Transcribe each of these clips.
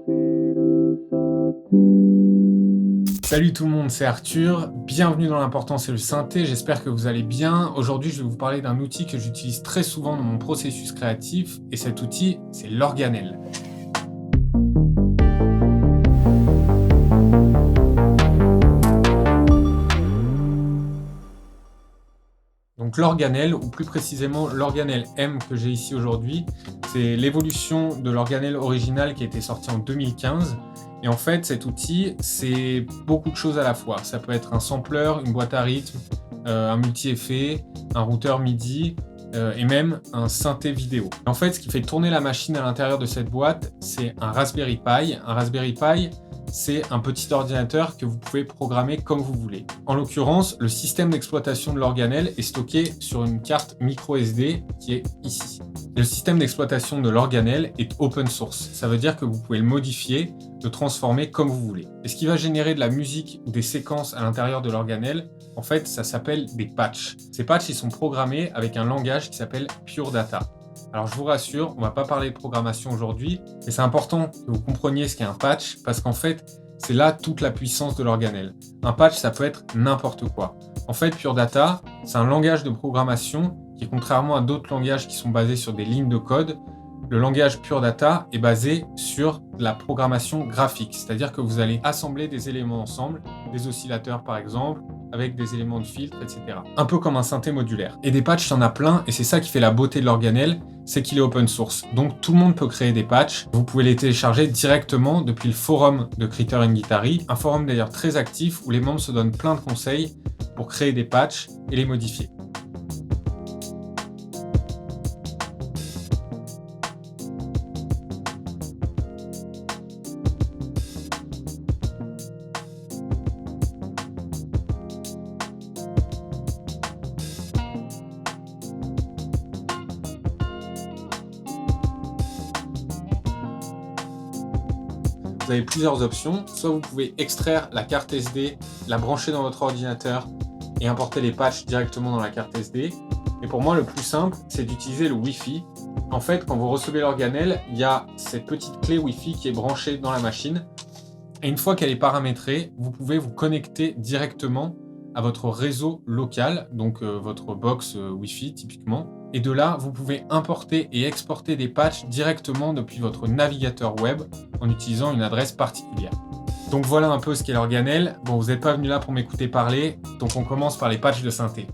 Salut tout le monde, c'est Arthur. Bienvenue dans l'important c'est le synthé, j'espère que vous allez bien. Aujourd'hui, je vais vous parler d'un outil que j'utilise très souvent dans mon processus créatif et cet outil, c'est l'organelle. Donc l'organelle, ou plus précisément l'organelle M que j'ai ici aujourd'hui, c'est l'évolution de l'organelle originale qui a été sortie en 2015. Et en fait, cet outil, c'est beaucoup de choses à la fois. Ça peut être un sampler, une boîte à rythme, un multi-effet, un routeur MIDI et même un synthé vidéo. En fait, ce qui fait tourner la machine à l'intérieur de cette boîte, c'est un Raspberry Pi. Un Raspberry Pi, c'est un petit ordinateur que vous pouvez programmer comme vous voulez. En l'occurrence, le système d'exploitation de l'organelle est stocké sur une carte micro SD qui est ici. Le système d'exploitation de l'organelle est open source. Ça veut dire que vous pouvez le modifier, le transformer comme vous voulez. Et ce qui va générer de la musique ou des séquences à l'intérieur de l'organelle, en fait, ça s'appelle des patchs. Ces patchs, ils sont programmés avec un langage qui s'appelle Pure Data. Alors je vous rassure, on ne va pas parler de programmation aujourd'hui, mais c'est important que vous compreniez ce qu'est un patch, parce qu'en fait, c'est là toute la puissance de l'organelle. Un patch, ça peut être n'importe quoi. En fait, Pure Data, c'est un langage de programmation qui, contrairement à d'autres langages qui sont basés sur des lignes de code, le langage Pure Data est basé sur la programmation graphique, c'est-à-dire que vous allez assembler des éléments ensemble, des oscillateurs par exemple, avec des éléments de filtre, etc. Un peu comme un synthé modulaire. Et des patchs, il y en a plein, et c'est ça qui fait la beauté de l'organelle, c'est qu'il est open source. Donc tout le monde peut créer des patchs. Vous pouvez les télécharger directement depuis le forum de Critter and Guitary, un forum d'ailleurs très actif où les membres se donnent plein de conseils pour créer des patchs et les modifier. Vous avez plusieurs options. Soit vous pouvez extraire la carte SD, la brancher dans votre ordinateur et importer les patchs directement dans la carte SD. Mais pour moi, le plus simple, c'est d'utiliser le Wi-Fi. En fait, quand vous recevez l'organelle, il y a cette petite clé Wi-Fi qui est branchée dans la machine. Et une fois qu'elle est paramétrée, vous pouvez vous connecter directement à votre réseau local, donc votre box Wi-Fi typiquement. Et de là, vous pouvez importer et exporter des patchs directement depuis votre navigateur web en utilisant une adresse particulière. Donc voilà un peu ce qu'est l'organelle. Bon, vous n'êtes pas venu là pour m'écouter parler, donc on commence par les patchs de synthé.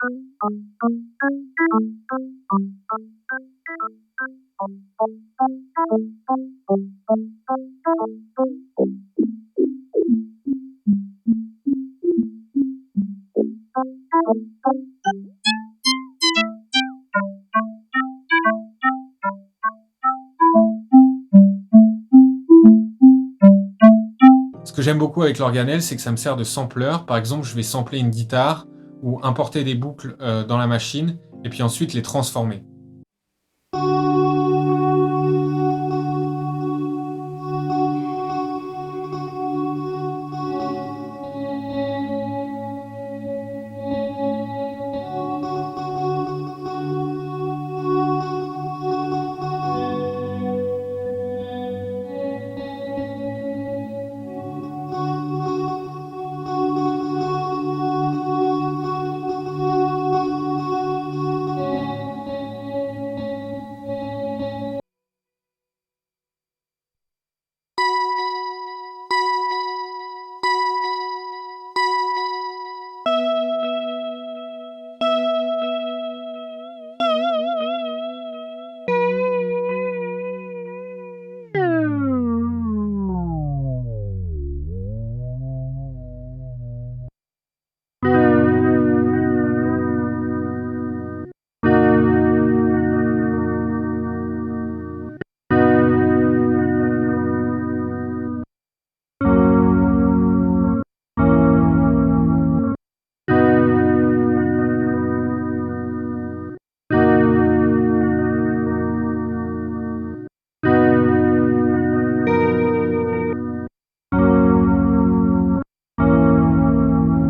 Ce que j'aime beaucoup avec l'organelle, c'est que ça me sert de sampler. Par exemple, je vais sampler une guitare ou importer des boucles dans la machine et puis ensuite les transformer.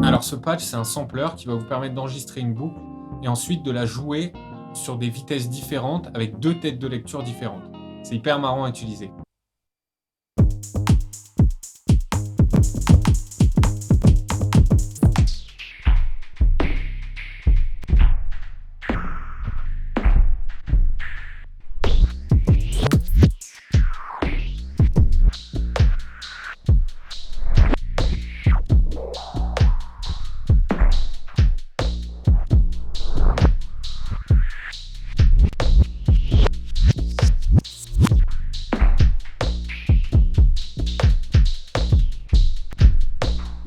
Alors ce patch, c'est un sampler qui va vous permettre d'enregistrer une boucle et ensuite de la jouer sur des vitesses différentes avec deux têtes de lecture différentes. C'est hyper marrant à utiliser.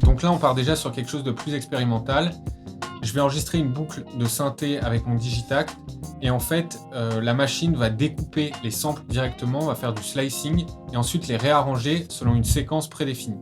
Donc là, on part déjà sur quelque chose de plus expérimental. Je vais enregistrer une boucle de synthé avec mon Digitact et en fait, la machine va découper les samples directement, va faire du slicing et ensuite les réarranger selon une séquence prédéfinie.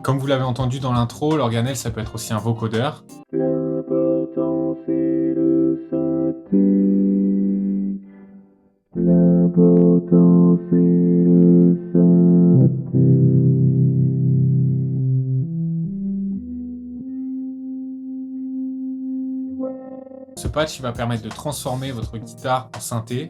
Comme vous l'avez entendu dans l'intro, l'organelle, ça peut être aussi un vocodeur. L'important c'est le synthé. L'important c'est le synthé. Ce patch il va permettre de transformer votre guitare en synthé.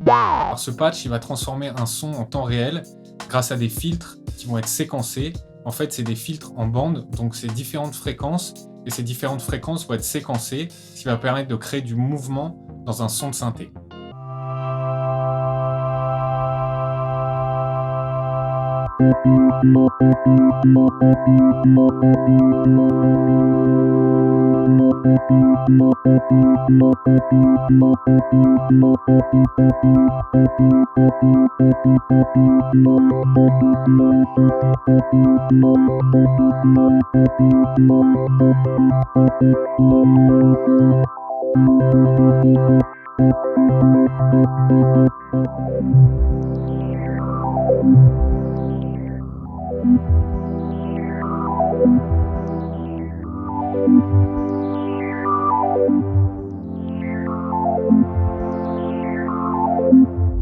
Alors ce patch il va transformer un son en temps réel grâce à des filtres qui vont être séquencés. En fait, c'est des filtres en bande, donc c'est différentes fréquences, et ces différentes fréquences vont être séquencées, ce qui va permettre de créer du mouvement dans un son de synthé.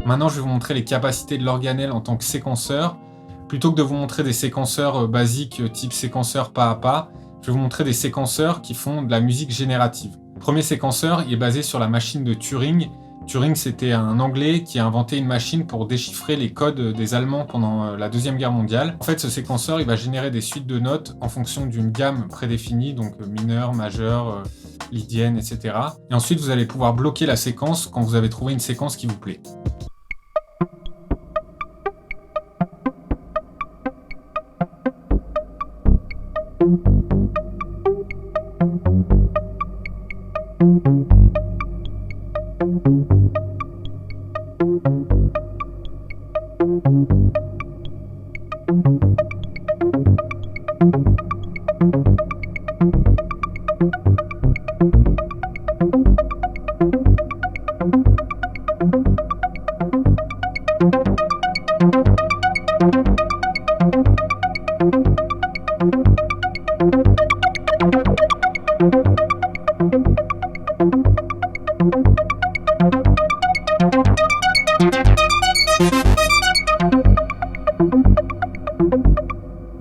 Maintenant, je vais vous montrer les capacités de l'organelle en tant que séquenceur. Plutôt que de vous montrer des séquenceurs basiques type séquenceur pas à pas, je vais vous montrer des séquenceurs qui font de la musique générative. Le premier séquenceur il est basé sur la machine de Turing. Turing, c'était un Anglais qui a inventé une machine pour déchiffrer les codes des Allemands pendant la Deuxième Guerre mondiale. En fait, ce séquenceur, il va générer des suites de notes en fonction d'une gamme prédéfinie, donc mineure, majeure, lydienne, etc. Et ensuite, vous allez pouvoir bloquer la séquence quand vous avez trouvé une séquence qui vous plaît.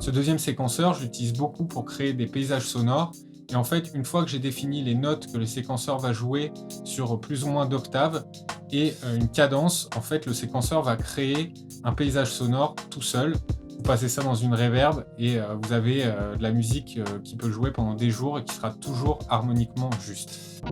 Ce deuxième séquenceur, je l'utilise beaucoup pour créer des paysages sonores. Et en fait, une fois que j'ai défini les notes que le séquenceur va jouer sur plus ou moins d'octaves et une cadence, en fait, le séquenceur va créer un paysage sonore tout seul. Vous passez ça dans une reverb et vous avez de la musique qui peut jouer pendant des jours et qui sera toujours harmoniquement juste.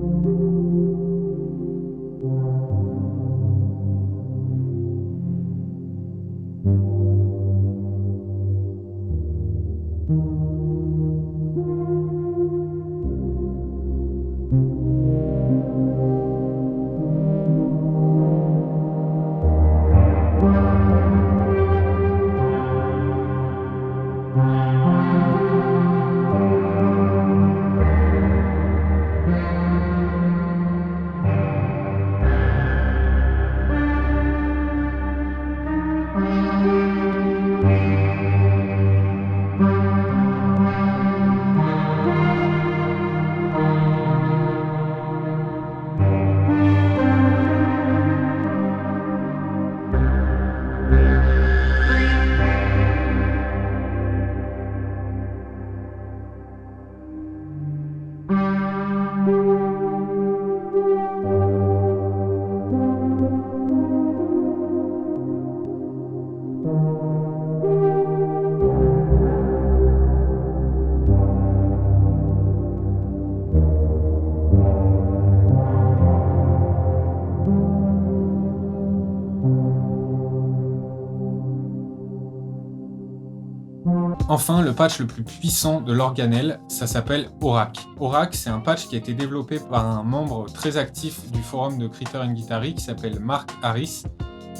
Enfin, le patch le plus puissant de l'organelle, ça s'appelle Aurak. Aurak, c'est un patch qui a été développé par un membre très actif du forum de Critter and Guitary qui s'appelle Mark Harris,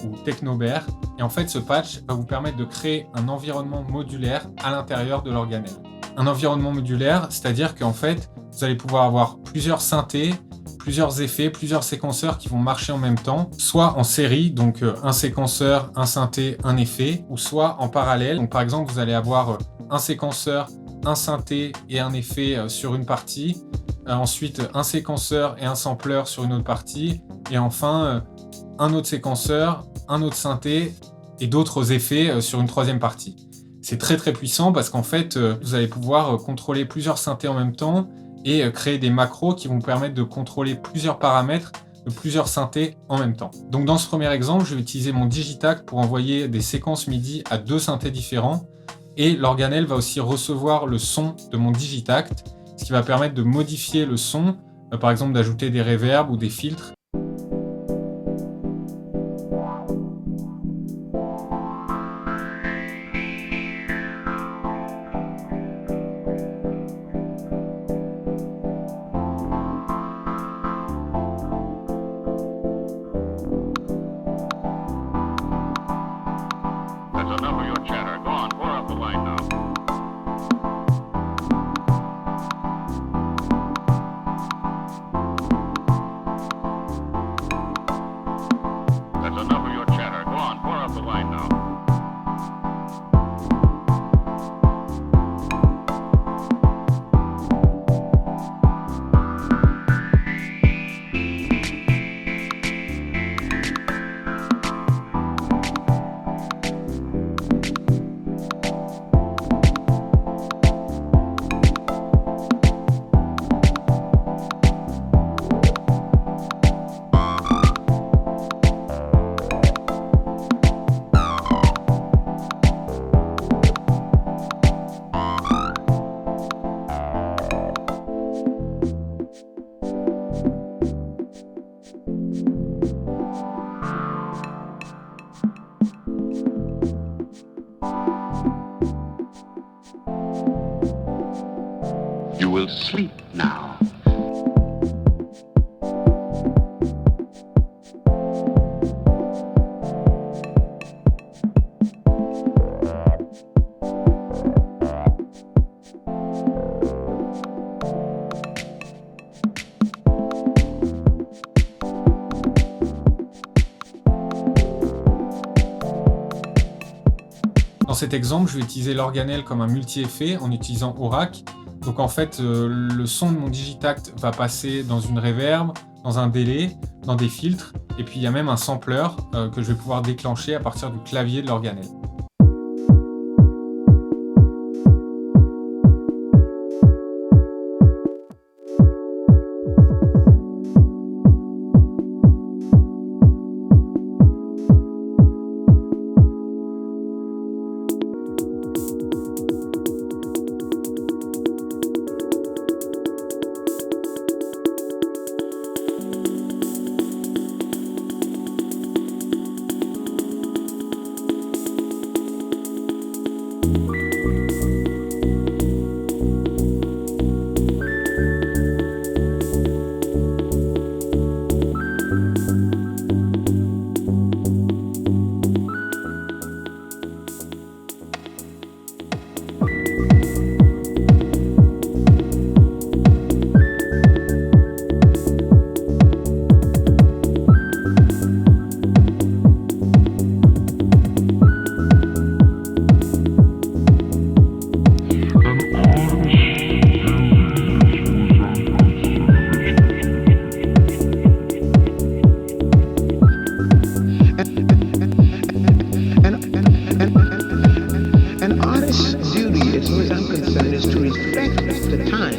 ou Technobear. Et en fait, ce patch va vous permettre de créer un environnement modulaire à l'intérieur de l'organelle. Un environnement modulaire, c'est-à-dire qu'en fait, vous allez pouvoir avoir plusieurs synthés, plusieurs effets, plusieurs séquenceurs qui vont marcher en même temps, soit en série, donc un séquenceur, un synthé, un effet, ou soit en parallèle. Donc par exemple, vous allez avoir un séquenceur, un synthé et un effet sur une partie, ensuite un séquenceur et un sampler sur une autre partie, et enfin un autre séquenceur, un autre synthé et d'autres effets sur une troisième partie. C'est très très puissant parce qu'en fait, vous allez pouvoir contrôler plusieurs synthés en même temps et créer des macros qui vont vous permettre de contrôler plusieurs paramètres de plusieurs synthés en même temps. Donc dans ce premier exemple, je vais utiliser mon Digitact pour envoyer des séquences MIDI à deux synthés différents et l'organelle va aussi recevoir le son de mon Digitact, ce qui va permettre de modifier le son, par exemple d'ajouter des reverbs ou des filtres. You will sleep now. Dans cet exemple, je vais utiliser l'organelle comme un multi-effet en utilisant Aurac. Donc en fait, le son de mon Digitact va passer dans une reverb, dans un délai, dans des filtres, et puis il y a même un sampler que je vais pouvoir déclencher à partir du clavier de l'organelle. An artist's duty, as far as I'm concerned, is to respect the time.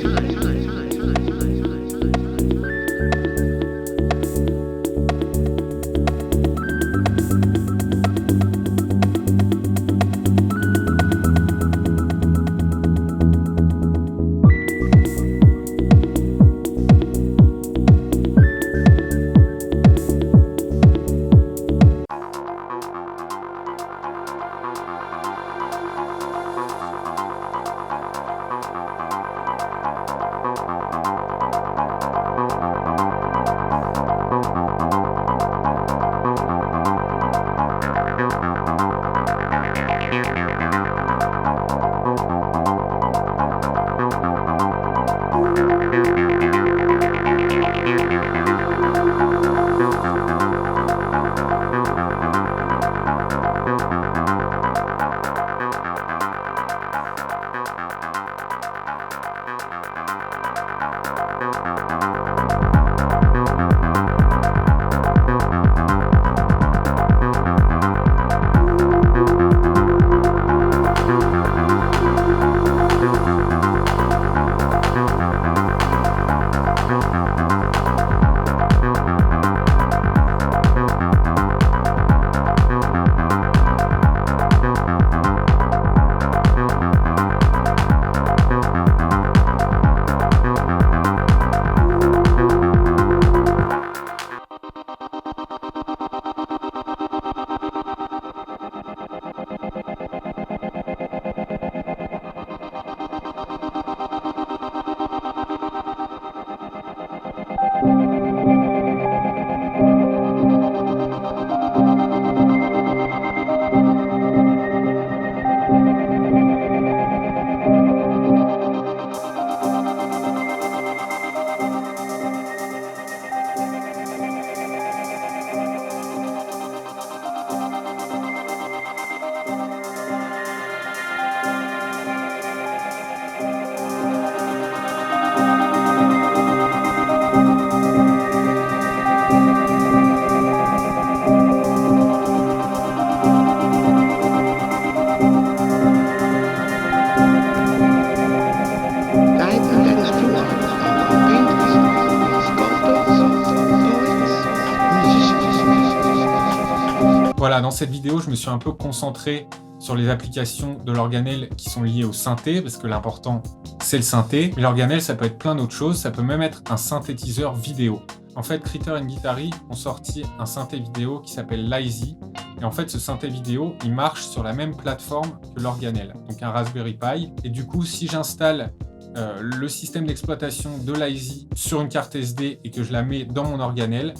Voilà, dans cette vidéo, je me suis un peu concentré sur les applications de l'organelle qui sont liées au synthé, parce que l'important, c'est le synthé. Mais l'organelle, ça peut être plein d'autres choses, ça peut même être un synthétiseur vidéo. En fait, Critter & Guitari ont sorti un synthé vidéo qui s'appelle Lazy. Et en fait, ce synthé vidéo, il marche sur la même plateforme que l'organelle, donc un Raspberry Pi. Et du coup, si j'installe le système d'exploitation de l'ISI sur une carte SD et que je la mets dans mon organelle,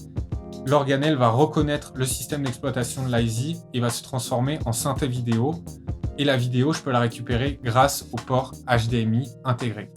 l'organelle va reconnaître le système d'exploitation de l'ISI et va se transformer en synthé vidéo. Et la vidéo, je peux la récupérer grâce au port HDMI intégré.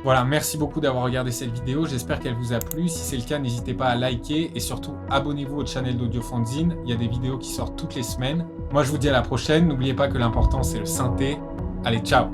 Voilà, merci beaucoup d'avoir regardé cette vidéo, j'espère qu'elle vous a plu. Si c'est le cas, n'hésitez pas à liker et surtout abonnez-vous au channel d'Audio Fanzine. Il y a des vidéos qui sortent toutes les semaines. Moi, je vous dis à la prochaine. N'oubliez pas que l'important, c'est le synthé. Allez, ciao!